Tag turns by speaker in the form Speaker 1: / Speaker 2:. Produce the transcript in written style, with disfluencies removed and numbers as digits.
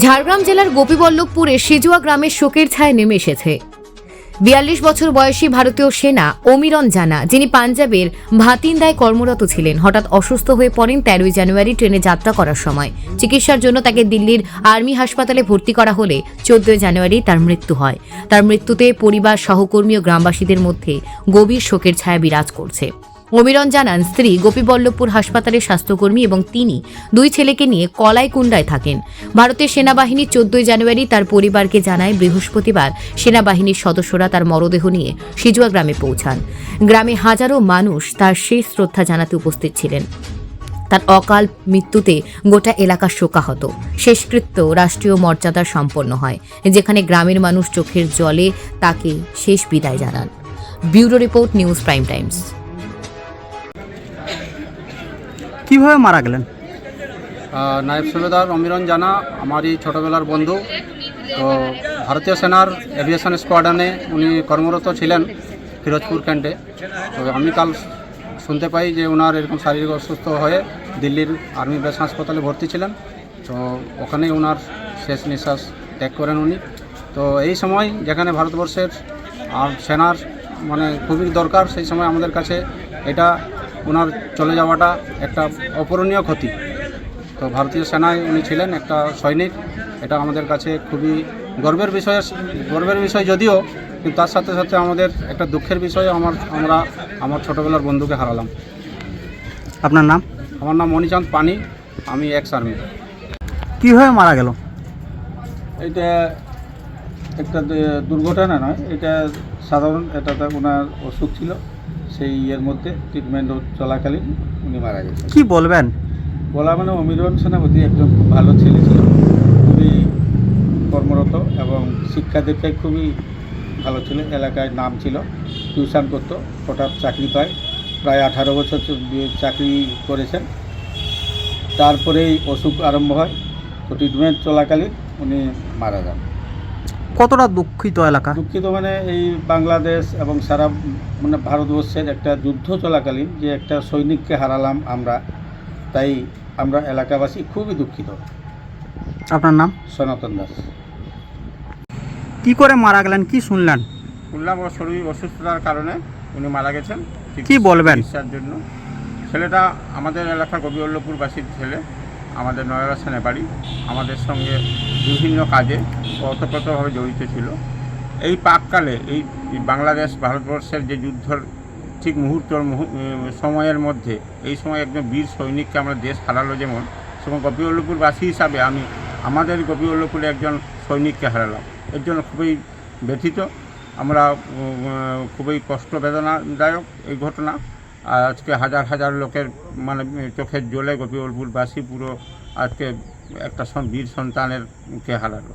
Speaker 1: ঝাড়গ্রাম জেলার গোপীবল্লভপুরে সিজুয়া গ্রামের শোকের ছায়া নেমে এসেছে। 42 বছর বয়সী ভারতীয় সেনা অমিরন জানা, যিনি পাঞ্জাবের ভাতিন্দায় কর্মরত ছিলেন, হঠাৎ অসুস্থ হয়ে পড়েন 13 জানুয়ারি ট্রেনে যাত্রা করার সময়। চিকিৎসার জন্য তাকে দিল্লির আর্মি হাসপাতালে ভর্তি করা হলে 14 জানুয়ারি তার মৃত্যু হয়। তার মৃত্যুতে পরিবার, সহকর্মী ও গ্রামবাসীদের মধ্যে গভীর শোকের ছায়া বিরাজ করছে। অমিরন জানান, স্ত্রী গোপীবল্লভপুর হাসপাতালের স্বাস্থ্যকর্মী এবং তিনি 2 ছেলেকে নিয়ে কলাইকুণ্ডায় থাকেন। ভারতের সেনাবাহিনী 14 জানুয়ারি তার পরিবারকে জানায়, বৃহস্পতিবার সেনাবাহিনীর সদস্যরা তার মরদেহ নিয়ে সিজুয়া গ্রামে পৌঁছান। গ্রামে হাজারো মানুষ তার শেষ শ্রদ্ধা জানাতে উপস্থিত ছিলেন। তার অকাল মৃত্যুতে গোটা এলাকা শোকাহত। শেষকৃত্য রাষ্ট্রীয় মর্যাদার সম্পন্ন হয়, যেখানে গ্রামের মানুষ চোখের জলে তাকে শেষ বিদায় জানান। Bureau report, news prime Times.
Speaker 2: কিভাবে মারা গেলেন?
Speaker 3: নায়েব সুবেদার অমিরন জানা আমারই ছোটোবেলার বন্ধু। তো ভারতীয় সেনার এভিয়েশন স্কোয়াড্রনে উনি কর্মরত ছিলেন ফিরোজপুর ক্যান্টে। তো আমি কাল শুনতে পাই যে ওনার এরকম শারীরিক অসুস্থ হয়ে দিল্লির আর্মি বেস হাসপাতালে ভর্তি ছিলেন। তো ওখানেই ওনার শেষ নিঃশ্বাস ত্যাগ করেন উনি। তো এই সময় যেখানে ভারতবর্ষের আর সেনার খুবই দরকার, সেই সময় আমাদের কাছে এটা ওনার চলে যাওয়াটা একটা অপূরণীয় ক্ষতি। তো ভারতীয় সেনায় উনি ছিলেন একটা সৈনিক, এটা আমাদের কাছে খুবই গর্বের বিষয় যদিও, কিন্তু তার সাথে সাথে আমাদের একটা দুঃখের বিষয়, আমরা আমার ছোটোবেলার বন্ধুকে হারালাম।
Speaker 2: আপনার নাম?
Speaker 3: আমার নাম মণিচাঁদ পানি, আমি এক্স আর্মি।
Speaker 2: কিভাবে মারা গেল?
Speaker 4: এটা একটা দুর্ঘটনা নয়, এটা সাধারণ, এটাতে ওনার অসুখ ছিল, সেই ইয়ের মধ্যে ট্রিটমেন্ট চলাকালীন উনি মারা গেছেন।
Speaker 2: কি বলবেন?
Speaker 4: বলা অমিরন সেনাপতি একজন খুব ভালো ছেলে ছিল, খুবই কর্মরত এবং শিক্ষা দীক্ষায় খুবই ভালো ছিল। এলাকায় নাম ছিল, টিউশন করতো, হঠাৎ চাকরি পায়, প্রায় 18 বছর চাকরি করেছেন। তারপরেই অসুখ আরম্ভ হয়, তো ট্রিটমেন্ট চলাকালীন উনি মারা যান।
Speaker 2: কতটা দুঃখিত এলাকা?
Speaker 4: দুঃখিত এই বাংলাদেশ এবং সারা ভারতবর্ষের একটা যুদ্ধ চলাকালীন যে একটা সৈনিককে হারালাম আমরা, তাই আমরা এলাকাবাসী খুবই দুঃখিত।
Speaker 2: আপনার নাম?
Speaker 4: সনাতন দাস।
Speaker 2: কি করে মারা গেলেন, কি শুনলেন?
Speaker 3: শুনলাম ওর শরীর অসুস্থতার কারণে উনি মারা গেছেন।
Speaker 2: কি বলবেন?
Speaker 3: চিকিৎসার জন্য। ছেলেটা আমাদের এলাকার গোপীবল্লভপুরবাসীর ছেলে, আমাদের নয়াবাসানে বাড়ি, আমাদের সঙ্গে বিভিন্ন কাজে ওতপ্রোতভাবে জড়িত ছিল। এই পাককালে এই বাংলাদেশ ভারতবর্ষের যে যুদ্ধর ঠিক সময়ের মধ্যে এই সময় একজন বীর সৈনিককে আমরা দেশ হারালো, যেমন সেরকম গোপীবল্লভপুরবাসী হিসাবে আমি আমাদের গোপীবল্লভপুরে একজন সৈনিককে হারালাম। এর জন্য খুবই ব্যথিত আমরা, খুবই কষ্ট বেদনাদায়ক এই ঘটনা। আর আজকে হাজার হাজার লোকের চোখের জলে গোপীবল্লভপুরবাসী পুরো আজকে একটা বীর সন্তানেরকে হারালো।